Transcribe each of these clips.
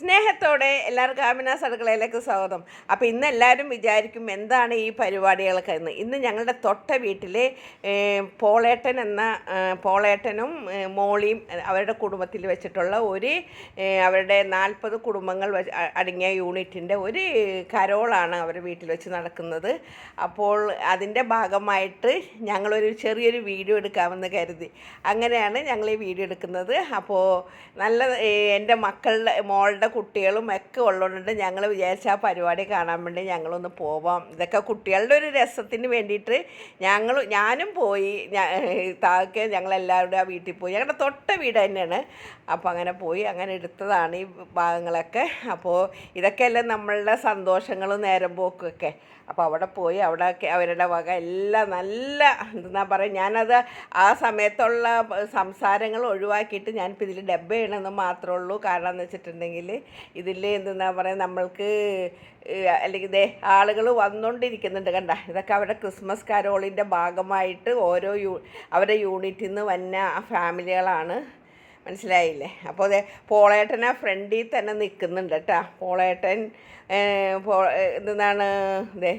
സ്നേഹത്തോടെ എല്ലാവർക്കും ആമിനാസ് അടുക്കളയിലേക്ക് സ്വാഗതം. അപ്പോൾ ഇന്ന് എല്ലാവരും വിചാരിക്കും എന്താണ് ഈ പരിപാടികളൊക്കെ എന്ന്. ഇന്ന് ഞങ്ങളുടെ തൊട്ട വീട്ടിൽ പോളേട്ടനും മോളിയും അവരുടെ കുടുംബത്തിൽ വെച്ചിട്ടുള്ള അവരുടെ 40 കുടുംബങ്ങൾ അടങ്ങിയ യൂണിറ്റിൻ്റെ ഒരു കരോളാണ് അവരുടെ വീട്ടിൽ വെച്ച് നടക്കുന്നത്. അപ്പോൾ അതിൻ്റെ ഭാഗമായിട്ട് ഞങ്ങളൊരു ചെറിയൊരു വീഡിയോ എടുക്കാമെന്ന് കരുതി. അങ്ങനെയാണ് ഞങ്ങൾ ഈ വീഡിയോ എടുക്കുന്നത്. അപ്പോൾ നല്ല എൻ്റെ മോളുടെ കുട്ടികളും ഒക്കെ ഉള്ളതുകൊണ്ട് ഞങ്ങൾ വിചാരിച്ച ആ പരിപാടി കാണാൻ വേണ്ടി ഞങ്ങളൊന്ന് പോവാം. ഇതൊക്കെ കുട്ടികളുടെ ഒരു രസത്തിന് വേണ്ടിയിട്ട് ഞാനും പോയി. ഞങ്ങളെല്ലാവരും ആ വീട്ടിൽ പോയി. ഞങ്ങളുടെ തൊട്ട വീട് തന്നെയാണ്. അപ്പോൾ അങ്ങനെ പോയി അങ്ങനെ എടുത്തതാണ് ഈ ഭാഗങ്ങളൊക്കെ. അപ്പോൾ ഇതൊക്കെയല്ലേ നമ്മളുടെ സന്തോഷങ്ങളും നേരം പോക്കൊക്കെ. അപ്പോൾ അവിടെ പോയി അവിടെയൊക്കെ അവരുടെ വക എല്ലാം നല്ല എന്താ പറയുക, ഞാനത് ആ സമയത്തുള്ള സംസാരങ്ങൾ ഒഴിവാക്കിയിട്ട് ഞാനിപ്പോൾ ഇതിൽ ഡബ് ചെയ്യണമെന്ന് മാത്രമേ ഉള്ളൂ. കാരണം എന്ന് വെച്ചിട്ടുണ്ടെങ്കിൽ ഇതിൽ എന്താ പറയുക, നമ്മൾക്ക് അല്ലെങ്കിൽ ഇതേ ആളുകൾ വന്നുകൊണ്ടിരിക്കുന്നുണ്ട്. കണ്ട, ഇതൊക്കെ അവരുടെ ക്രിസ്മസ് കരോളിൻ്റെ ഭാഗമായിട്ട് അവരുടെ യൂണിറ്റിൽ നിന്ന് വന്ന ഫാമിലികളാണ്. മനസ്സിലായില്ലേ? അപ്പോൾ അതെ പോളേട്ടൻ ആ ഫ്രണ്ടിൽ തന്നെ നിൽക്കുന്നുണ്ട് കേട്ടോ. പോളേട്ടൻ എന്താണ്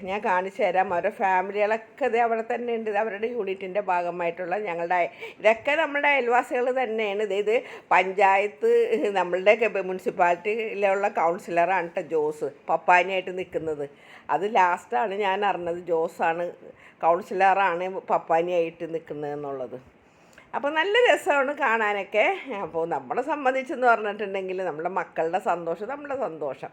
ഞാൻ കാണിച്ചു തരാം. അവരുടെ ഫാമിലികളൊക്കെ ഇത് അവിടെ തന്നെ ഉണ്ട്. ഇത് അവരുടെ യൂണിറ്റിൻ്റെ ഭാഗമായിട്ടുള്ള ഇതൊക്കെ നമ്മളുടെ അയൽവാസികൾ തന്നെയാണ്. ഇത് പഞ്ചായത്ത് നമ്മളുടെ മുനിസിപ്പാലിറ്റിയിലുള്ള കൗൺസിലറാണ് കേട്ടോ ജോസ് പപ്പാനിയായിട്ട് നിൽക്കുന്നത്. അത് ലാസ്റ്റാണ് ഞാൻ അറിഞ്ഞത്, ജോസാണ് കൗൺസിലറാണ് പപ്പാനിയായിട്ട് നിൽക്കുന്നത് എന്നുള്ളത്. അപ്പോൾ നല്ല രസമാണ് കാണാനൊക്കെ. അപ്പോൾ നമ്മളെ സംബന്ധിച്ചെന്ന് പറഞ്ഞിട്ടുണ്ടെങ്കിൽ നമ്മുടെ മക്കളുടെ സന്തോഷം നമ്മുടെ സന്തോഷം.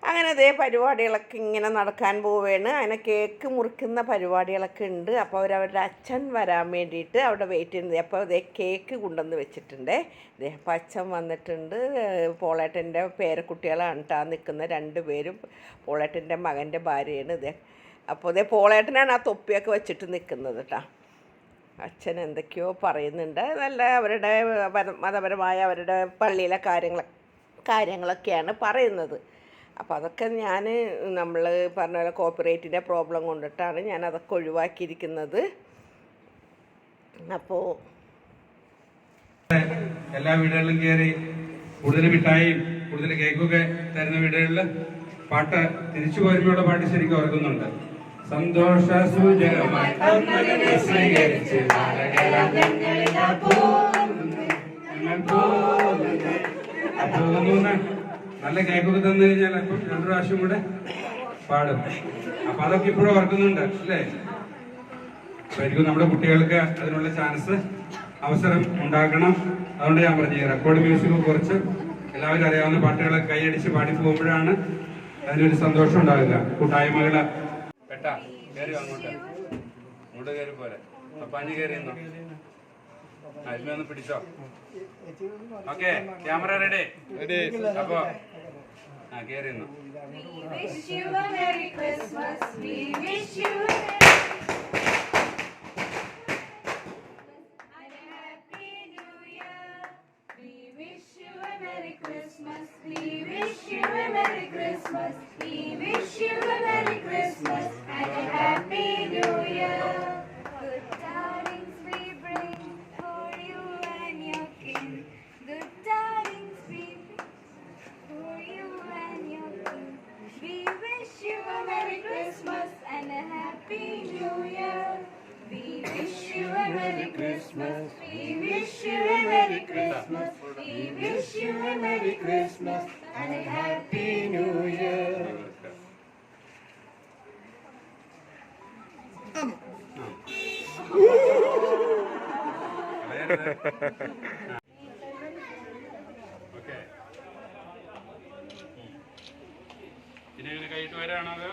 അങ്ങനെ അതേ പരിപാടികളൊക്കെ ഇങ്ങനെ നടക്കാൻ പോവുകയാണ്. അങ്ങനെ കേക്ക് മുറിക്കുന്ന പരിപാടികളൊക്കെ ഉണ്ട്. അപ്പോൾ അവരുടെ അച്ഛൻ വരാൻ വേണ്ടിയിട്ട് അവിടെ വെയിറ്റ് ചെയ്യുന്നത്. അപ്പോൾ അതേ കേക്ക് കൊണ്ടുവന്ന് വെച്ചിട്ടുണ്ട്. അപ്പോൾ അച്ഛൻ വന്നിട്ടുണ്ട്. പോളേട്ടൻ്റെ പേരക്കുട്ടികളാണ് കേട്ടോ നിൽക്കുന്ന 2 പേരും. പോളേട്ടൻ്റെ മകൻ്റെ ഭാര്യയാണ് ഇത്. അപ്പോൾ അതേ പോളേട്ടനാണ് ആ തൊപ്പിയൊക്കെ വെച്ചിട്ട് നിൽക്കുന്നത് കേട്ടോ. അച്ഛൻ എന്തൊക്കെയോ പറയുന്നുണ്ട്. നല്ല അവരുടെ മതപരമായ അവരുടെ പള്ളിയിലെ കാര്യങ്ങളൊക്കെയാണ് പറയുന്നത്. അപ്പോൾ അതൊക്കെ നമ്മൾ പറഞ്ഞ പോലെ കോപ്പറേറ്റിൻ്റെ പ്രോബ്ലം കൊണ്ടിട്ടാണ് ഞാൻ അതൊക്കെ ഒഴിവാക്കിയിരിക്കുന്നത്. അപ്പോൾ എല്ലാ വീടുകളിലും കയറി കൂടുതൽ മിഠായിയും കൂടുതൽ കേക്കൊക്കെ തരുന്ന വീടുകളിൽ പാട്ട് തിരിച്ചു പോരുമ്പോഴുള്ള പാട്ട് ശരിക്കും ഓർക്കുന്നുണ്ട്. സന്തോഷ സൂചകമായി നല്ല കേക്കൊക്കെ തന്നു കഴിഞ്ഞാൽ അപ്പം 2 പ്രാവശ്യം കൂടെ പാടും. അപ്പൊ അതൊക്കെ ഇപ്പോഴും ഓർക്കുന്നുണ്ട് അല്ലേ? അപ്പൊ എനിക്ക് നമ്മുടെ കുട്ടികൾക്ക് അതിനുള്ള അവസരം ഉണ്ടാക്കണം. അതുകൊണ്ട് ഞാൻ പറഞ്ഞു, റെക്കോർഡ് മ്യൂസിക് കുറച്ച് എല്ലാവരും അറിയാവുന്ന പാട്ടുകളൊക്കെ കൈയടിച്ച് പാടി പോകുമ്പോഴാണ് അതിനൊരു സന്തോഷം ഉണ്ടാകുക. കൂട്ടായ്മകള് പെട്ടാ കയറി അങ്ങോട്ട് കയറി പോരെ. അപ്പൊ അഞ്ഞ് കയറിയെന്നോ ഒന്ന് പിടിച്ചോ. Okay, camera ready. അപ്പൊ കയറിയെന്നോ. Christmas and a Happy New Year. പിന്നെ ഇങ്ങനെ കൈയിട്ട് വരാണോ അതോ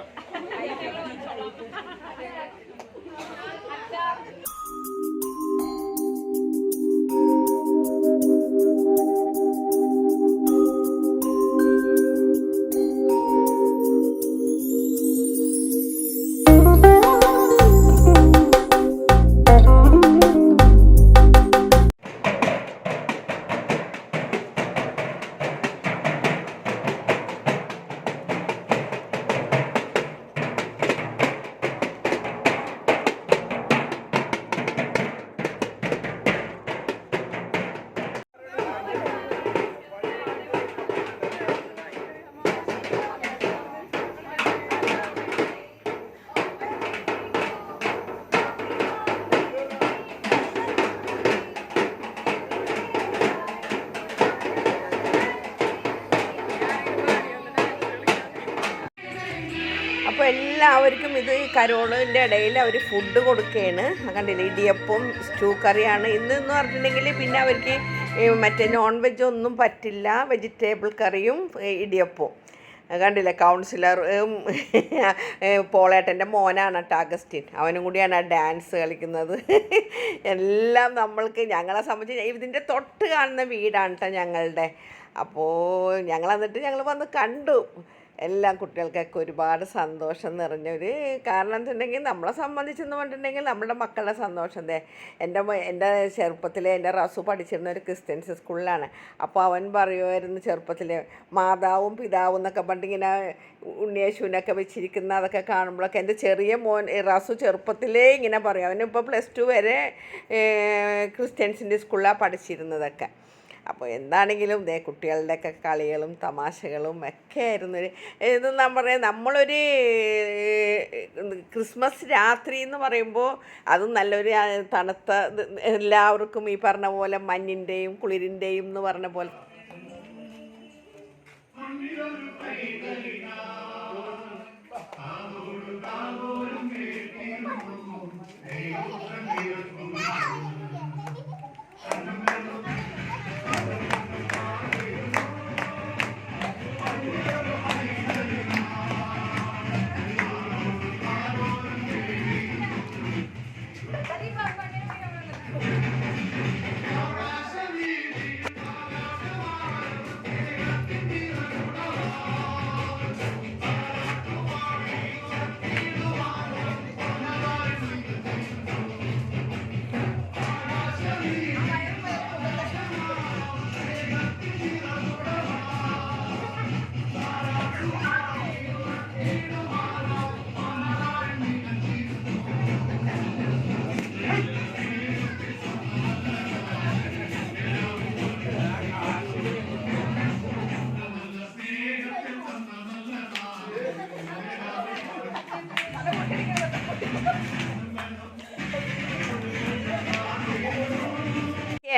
അപ്പോൾ എല്ലാവർക്കും ഇത് കരോളിൻ്റെ ഇടയിൽ അവർ ഫുഡ് കൊടുക്കുകയാണ്. കണ്ടില്ലേ, ഇടിയപ്പം സ്റ്റൂ കറിയാണ് ഇന്ന് പറഞ്ഞിട്ടുണ്ടെങ്കിൽ. പിന്നെ അവർക്ക് മറ്റേ നോൺ വെജ് ഒന്നും പറ്റില്ല, വെജിറ്റബിൾ കറിയും ഇടിയപ്പവും. കണ്ടില്ലേ, കൗൺസിലറും പോളേട്ടൻ്റെ മോനാണ് കേട്ടോ അഗസ്റ്റിൻ, അവനും കൂടിയാണ് ആ ഡാൻസ് കളിക്കുന്നത്. എല്ലാം ഞങ്ങളെ സംബന്ധിച്ച് ഇതിൻ്റെ തൊട്ട് കാണുന്ന വീടാണ് കേട്ടോ ഞങ്ങളുടെ. അപ്പോൾ ഞങ്ങൾ വന്ന് കണ്ടു. എല്ലാം കുട്ടികൾക്കൊക്കെ ഒരുപാട് സന്തോഷം നിറഞ്ഞൊരു കാരണം എന്തുണ്ടെങ്കിൽ നമ്മളെ സംബന്ധിച്ചെന്ന് പറഞ്ഞിട്ടുണ്ടെങ്കിൽ നമ്മുടെ മക്കളുടെ സന്തോഷം. എൻ്റെ ചെറുപ്പത്തിൽ എൻ്റെ റസു പഠിച്ചിരുന്ന ഒരു ക്രിസ്ത്യൻസ് സ്കൂളിലാണ്. അപ്പോൾ അവൻ പറയുമായിരുന്നു ചെറുപ്പത്തിൽ മാതാവും പിതാവും എന്നൊക്കെ പറഞ്ഞിങ്ങനെ ഉണ്ണിയേശുവിനൊക്കെ വെച്ചിരിക്കുന്ന അതൊക്കെ കാണുമ്പോഴൊക്കെ എൻ്റെ ചെറിയ മോൻ റസു ചെറുപ്പത്തിലേ ഇങ്ങനെ പറയും. അവനിപ്പോൾ +2 വരെ ക്രിസ്ത്യൻസിൻ്റെ സ്കൂളിലാണ് പഠിച്ചിരുന്നതൊക്കെ. അപ്പോൾ എന്താണെങ്കിലും കുട്ടികളുടെയൊക്കെ കളികളും തമാശകളും ഒക്കെ ആയിരുന്നു. ഇത് നമ്മളൊരു ക്രിസ്മസ് രാത്രി എന്ന് പറയുമ്പോൾ അതും നല്ലൊരു തണുത്ത എല്ലാവർക്കും ഈ പറഞ്ഞ പോലെ മഞ്ഞിൻ്റെയും കുളിരിൻ്റെയും എന്ന് പറഞ്ഞ പോലെ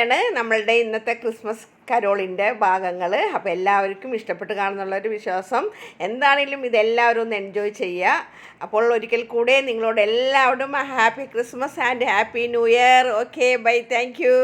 ാണ് നമ്മളുടെ ഇന്നത്തെ ക്രിസ്മസ് കരോളിൻ്റെ ഭാഗങ്ങൾ. അപ്പോൾ എല്ലാവർക്കും ഇഷ്ടപ്പെട്ട് കാണുന്നുള്ളൊരു വിശ്വാസം. എന്താണെങ്കിലും ഇതെല്ലാവരും ഒന്ന് എൻജോയ് ചെയ്യുക. അപ്പോൾ ഒരിക്കൽ കൂടെ നിങ്ങളോട് എല്ലാവരോടും happy Christmas and happy new year. Okay, bye, thank U.